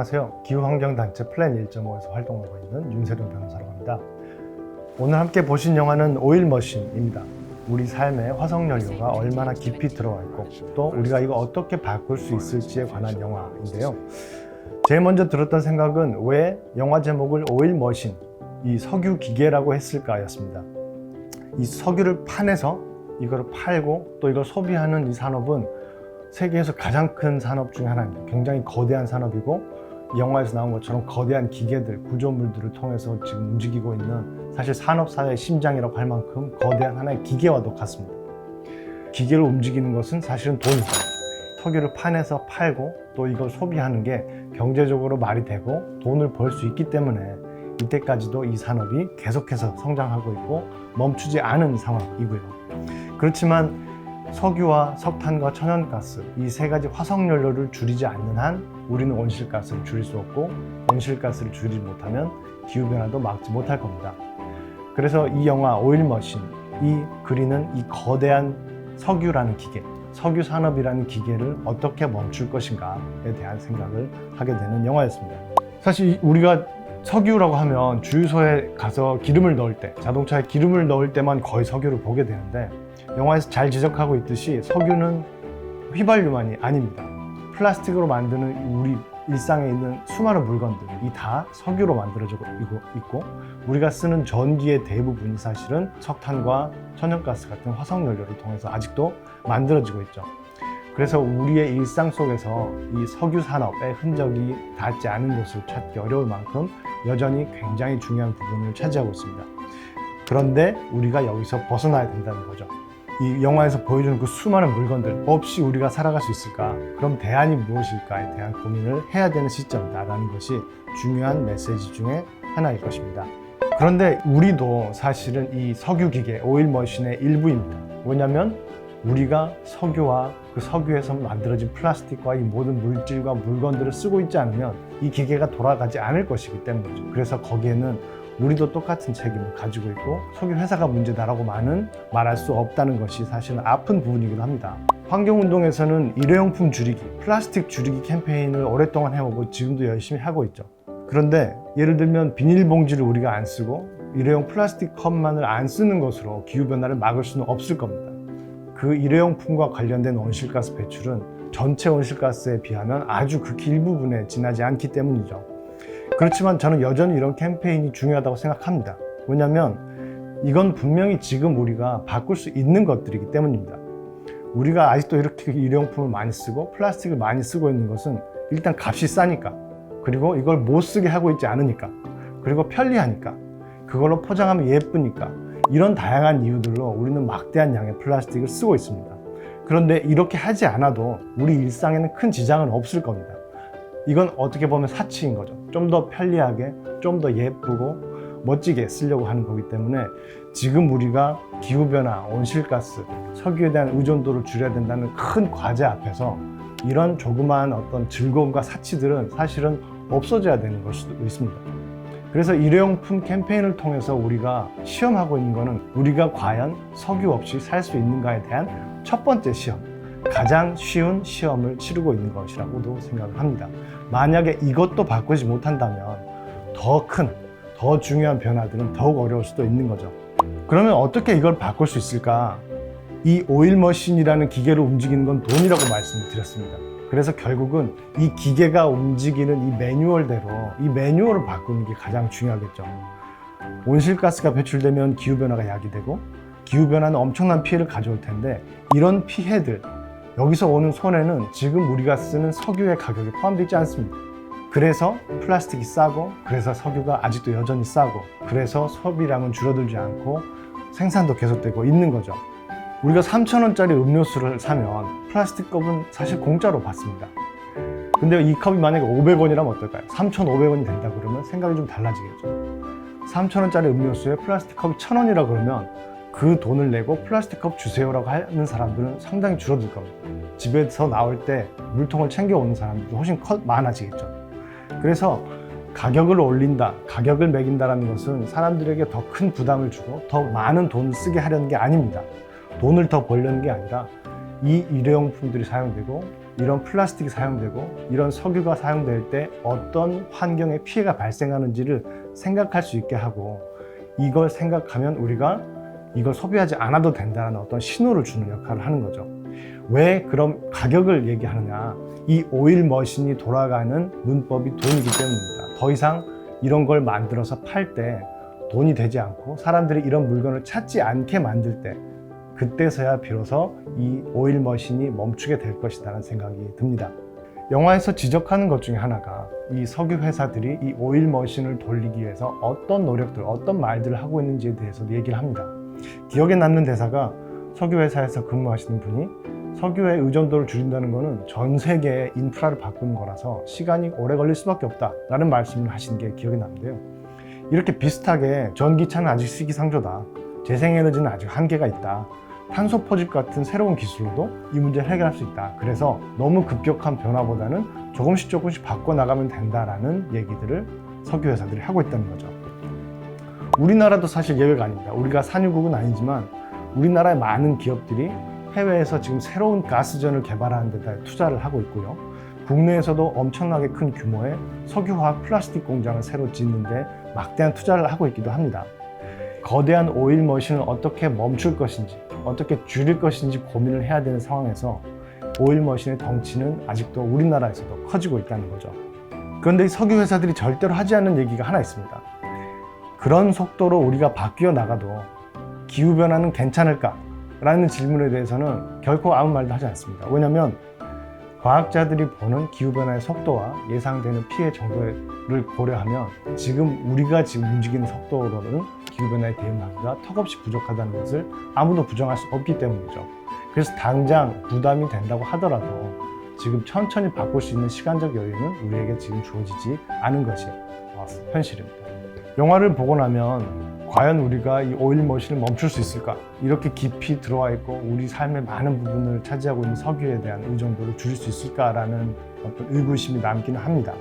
안녕하세요. 기후환경단체 플랜 1.5에서 활동하고 있는 윤세룡 변호사라고 합니다. 오늘 함께 보신 영화는 오일머신입니다. 우리 삶에 화석연료가 얼마나 깊이 들어가 있고 또 우리가 이거 어떻게 바꿀 수 있을지에 관한 영화인데요. 제일 먼저 들었던 생각은 왜 영화 제목을 오일머신, 이 석유 기계라고 했을까였습니다. 이 석유를 파내서 이걸 팔고 또 이걸 소비하는 이 산업은 세계에서 가장 큰 산업 중에 하나입니다. 굉장히 거대한 산업이고 영화에서 나온 것처럼 거대한 기계들, 구조물들을 통해서 지금 움직이고 있는 사실 산업사회의 심장이라고 할 만큼 거대한 하나의 기계와도 같습니다. 기계를 움직이는 것은 사실은 돈이죠. 석유를 파내서 팔고 또 이걸 소비하는 게 경제적으로 말이 되고 돈을 벌 수 있기 때문에 이때까지도 이 산업이 계속해서 성장하고 있고 멈추지 않은 상황이고요. 그렇지만 석유와 석탄과 천연가스, 이 세 가지 화석연료를 줄이지 않는 한 우리는 온실가스를 줄일 수 없고 온실가스를 줄이지 못하면 기후변화도 막지 못할 겁니다. 그래서 이 영화 오일머신, 이 그리는 이 거대한 석유라는 기계, 석유 산업이라는 기계를 어떻게 멈출 것인가에 대한 생각을 하게 되는 영화였습니다. 사실 우리가 석유라고 하면 주유소에 가서 기름을 넣을 때, 자동차에 기름을 넣을 때만 거의 석유를 보게 되는데 영화에서 잘 지적하고 있듯이 석유는 휘발유만이 아닙니다. 플라스틱으로 만드는 우리 일상에 있는 수많은 물건들이 다 석유로 만들어지고 있고 우리가 쓰는 전기의 대부분이 사실은 석탄과 천연가스 같은 화석연료를 통해서 아직도 만들어지고 있죠. 그래서 우리의 일상 속에서 이 석유 산업의 흔적이 닿지 않은 곳을 찾기 어려울 만큼 여전히 굉장히 중요한 부분을 차지하고 있습니다. 그런데 우리가 여기서 벗어나야 된다는 거죠. 이 영화에서 보여주는 그 수많은 물건들 없이 우리가 살아갈 수 있을까? 그럼 대안이 무엇일까에 대한 고민을 해야 되는 시점이다라는 것이 중요한 메시지 중에 하나일 것입니다. 그런데 우리도 사실은 이 석유기계, 오일머신의 일부입니다. 왜냐하면 우리가 석유와 그 석유에서 만들어진 플라스틱과 이 모든 물질과 물건들을 쓰고 있지 않으면 이 기계가 돌아가지 않을 것이기 때문이죠. 그래서 거기에는 우리도 똑같은 책임을 가지고 있고 석유 회사가 문제다라고 말할 수 없다는 것이 사실은 아픈 부분이기도 합니다. 환경운동에서는 일회용품 줄이기, 플라스틱 줄이기 캠페인을 오랫동안 해오고 지금도 열심히 하고 있죠. 그런데 예를 들면 비닐봉지를 우리가 안 쓰고 일회용 플라스틱 컵만을 안 쓰는 것으로 기후변화를 막을 수는 없을 겁니다. 그 일회용품과 관련된 온실가스 배출은 전체 온실가스에 비하면 아주 극히 일부분에 지나지 않기 때문이죠. 그렇지만 저는 여전히 이런 캠페인이 중요하다고 생각합니다. 왜냐하면 이건 분명히 지금 우리가 바꿀 수 있는 것들이기 때문입니다. 우리가 아직도 이렇게 일회용품을 많이 쓰고 플라스틱을 많이 쓰고 있는 것은 일단 값이 싸니까, 그리고 이걸 못 쓰게 하고 있지 않으니까, 그리고 편리하니까, 그걸로 포장하면 예쁘니까, 이런 다양한 이유들로 우리는 막대한 양의 플라스틱을 쓰고 있습니다. 그런데 이렇게 하지 않아도 우리 일상에는 큰 지장은 없을 겁니다. 이건 어떻게 보면 사치인 거죠. 좀 더 편리하게, 좀 더 예쁘고 멋지게 쓰려고 하는 거기 때문에 지금 우리가 기후변화, 온실가스, 석유에 대한 의존도를 줄여야 된다는 큰 과제 앞에서 이런 조그마한 어떤 즐거움과 사치들은 사실은 없어져야 되는 걸 수도 있습니다. 그래서 일회용품 캠페인을 통해서 우리가 시험하고 있는 거는 우리가 과연 석유 없이 살 수 있는가에 대한 첫 번째 시험, 가장 쉬운 시험을 치르고 있는 것이라고도 생각을 합니다. 만약에 이것도 바꾸지 못한다면 더 큰, 더 중요한 변화들은 더욱 어려울 수도 있는 거죠. 그러면 어떻게 이걸 바꿀 수 있을까? 이 오일머신이라는 기계를 움직이는 건 돈이라고 말씀을 드렸습니다. 그래서 결국은 이 기계가 움직이는 이 매뉴얼대로 이 매뉴얼을 바꾸는 게 가장 중요하겠죠. 온실가스가 배출되면 기후변화가 야기되고 기후변화는 엄청난 피해를 가져올 텐데 이런 피해들, 여기서 오는 손해는 지금 우리가 쓰는 석유의 가격에 포함되지 않습니다. 그래서 플라스틱이 싸고, 그래서 석유가 아직도 여전히 싸고, 그래서 소비량은 줄어들지 않고 생산도 계속되고 있는 거죠. 우리가 3,000원짜리 음료수를 사면 플라스틱 컵은 사실 공짜로 받습니다. 근데 이 컵이 만약에 500원이라면 어떨까요? 3,500원이 된다 그러면 생각이 좀 달라지겠죠. 3,000원짜리 음료수에 플라스틱 컵이 1,000원이라 그러면 그 돈을 내고 플라스틱 컵 주세요라고 하는 사람들은 상당히 줄어들 겁니다. 집에서 나올 때 물통을 챙겨오는 사람들도 훨씬 많아지겠죠. 그래서 가격을 올린다, 가격을 매긴다는 것은 사람들에게 더 큰 부담을 주고 더 많은 돈을 쓰게 하려는 게 아닙니다. 돈을 더 벌려는 게 아니라 이 일회용품들이 사용되고 이런 플라스틱이 사용되고 이런 석유가 사용될 때 어떤 환경에 피해가 발생하는지를 생각할 수 있게 하고, 이걸 생각하면 우리가 이걸 소비하지 않아도 된다는 어떤 신호를 주는 역할을 하는 거죠. 왜 그럼 가격을 얘기하느냐? 이 오일 머신이 돌아가는 문법이 돈이기 때문입니다. 더 이상 이런 걸 만들어서 팔 때 돈이 되지 않고 사람들이 이런 물건을 찾지 않게 만들 때, 그때서야 비로소 이 오일 머신이 멈추게 될 것이라는 생각이 듭니다. 영화에서 지적하는 것 중에 하나가 이 석유 회사들이 이 오일 머신을 돌리기 위해서 어떤 노력들, 어떤 말들을 하고 있는지에 대해서 얘기를 합니다. 기억에 남는 대사가, 석유 회사에서 근무하시는 분이 석유의 의존도를 줄인다는 것은 전 세계의 인프라를 바꾸는 거라서 시간이 오래 걸릴 수밖에 없다 라는 말씀을 하신 게 기억에 남는데요. 이렇게 비슷하게 전기차는 아직 시기상조다, 재생에너지는 아직 한계가 있다, 탄소 포집 같은 새로운 기술로도 이 문제를 해결할 수 있다, 그래서 너무 급격한 변화보다는 조금씩 바꿔나가면 된다라는 얘기들을 석유 회사들이 하고 있다는 거죠. 우리나라도 사실 예외가 아닙니다. 우리가 산유국은 아니지만 우리나라의 많은 기업들이 해외에서 지금 새로운 가스전을 개발하는 데다 투자를 하고 있고요. 국내에서도 엄청나게 큰 규모의 석유화학 플라스틱 공장을 새로 짓는데 막대한 투자를 하고 있기도 합니다. 거대한 오일 머신을 어떻게 멈출 것인지, 어떻게 줄일 것인지 고민을 해야 되는 상황에서 오일 머신의 덩치는 아직도 우리나라에서도 커지고 있다는 거죠. 그런데 이 석유 회사들이 절대로 하지 않는 얘기가 하나 있습니다. 그런 속도로 우리가 바뀌어 나가도 기후변화는 괜찮을까? 라는 질문에 대해서는 결코 아무 말도 하지 않습니다. 왜냐하면 과학자들이 보는 기후변화의 속도와 예상되는 피해 정도를 고려하면 우리가 지금 움직이는 속도로는 기후변화에 대응하기가 턱없이 부족하다는 것을 아무도 부정할 수 없기 때문이죠. 그래서 당장 부담이 된다고 하더라도 지금 천천히 바꿀 수 있는 시간적 여유는 우리에게 지금 주어지지 않은 것이 현실입니다. 영화를 보고 나면 과연 우리가 이 오일 머신을 멈출 수 있을까? 이렇게 깊이 들어와 있고 우리 삶의 많은 부분을 차지하고 있는 석유에 대한 의존도를 줄일 수 있을까라는 어떤 의구심이 남기는 합니다.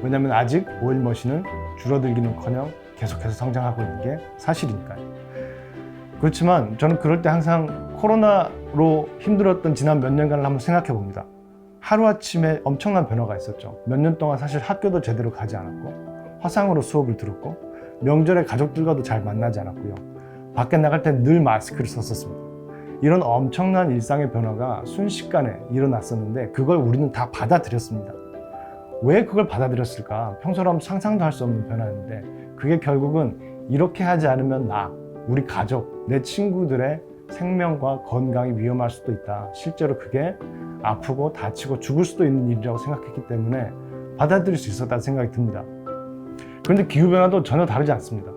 왜냐하면 아직 오일 머신은 줄어들기는커녕 계속해서 성장하고 있는 게 사실이니까요. 그렇지만 저는 그럴 때 항상 코로나로 힘들었던 지난 몇 년간을 한번 생각해 봅니다. 하루아침에 엄청난 변화가 있었죠. 몇 년 동안 사실 학교도 제대로 가지 않았고 화상으로 수업을 들었고 명절에 가족들과도 잘 만나지 않았고요. 밖에 나갈 때 늘 마스크를 썼었습니다. 이런 엄청난 일상의 변화가 순식간에 일어났었는데 그걸 우리는 다 받아들였습니다. 왜 그걸 받아들였을까? 평소라면 상상도 할 수 없는 변화였는데 그게 결국은 이렇게 하지 않으면 우리 가족, 내 친구들의 생명과 건강이 위험할 수도 있다. 실제로 그게 아프고 다치고 죽을 수도 있는 일이라고 생각했기 때문에 받아들일 수 있었다는 생각이 듭니다. 그런데 기후변화도 전혀 다르지 않습니다.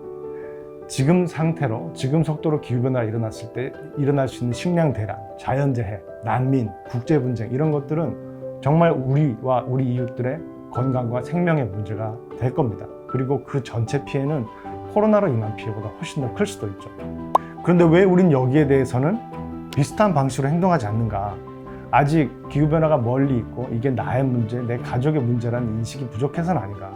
지금 상태로, 지금 속도로 기후변화가 일어났을 때 일어날 수 있는 식량 대란, 자연재해, 난민, 국제분쟁 이런 것들은 정말 우리와 우리 이웃들의 건강과 생명의 문제가 될 겁니다. 그리고 그 전체 피해는 코로나로 인한 피해보다 훨씬 더 클 수도 있죠. 그런데 왜 우린 여기에 대해서는 비슷한 방식으로 행동하지 않는가? 아직 기후변화가 멀리 있고 이게 나의 문제, 내 가족의 문제라는 인식이 부족해서는 아닌가?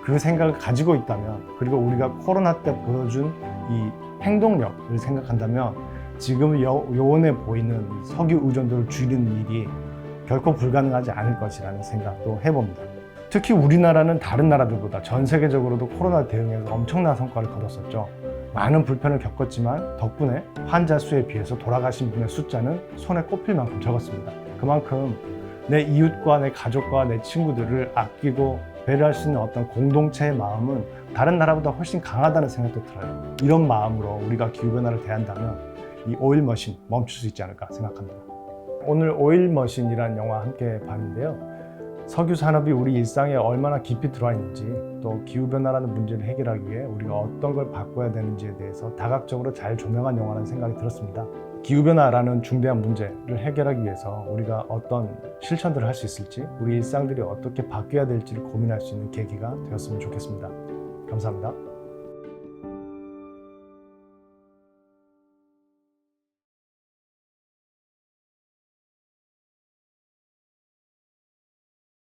그 생각을 가지고 있다면, 그리고 우리가 코로나 때 보여준 이 행동력을 생각한다면 지금 요원해 보이는 석유 의존도를 줄이는 일이 결코 불가능하지 않을 것이라는 생각도 해봅니다. 특히 우리나라는 다른 나라들보다 전 세계적으로도 코로나 대응에서 엄청난 성과를 거뒀었죠. 많은 불편을 겪었지만 덕분에 환자 수에 비해서 돌아가신 분의 숫자는 손에 꼽힐 만큼 적었습니다. 그만큼 내 이웃과 내 가족과 내 친구들을 아끼고 배려할 수 있는 어떤 공동체의 마음은 다른 나라보다 훨씬 강하다는 생각도 들어요. 이런 마음으로 우리가 기후변화를 대한다면 이 오일 머신 멈출 수 있지 않을까 생각합니다. 오늘 오일 머신이라는 영화 함께 봤는데요. 석유 산업이 우리 일상에 얼마나 깊이 들어와 있는지, 또 기후변화라는 문제를 해결하기 위해 우리가 어떤 걸 바꿔야 되는지에 대해서 다각적으로 잘 조명한 영화라는 생각이 들었습니다. 기후변화라는 중대한 문제를 해결하기 위해서 우리가 어떤 실천들을 할 수 있을지, 우리 일상들이 어떻게 바뀌어야 될지를 고민할 수 있는 계기가 되었으면 좋겠습니다. 감사합니다.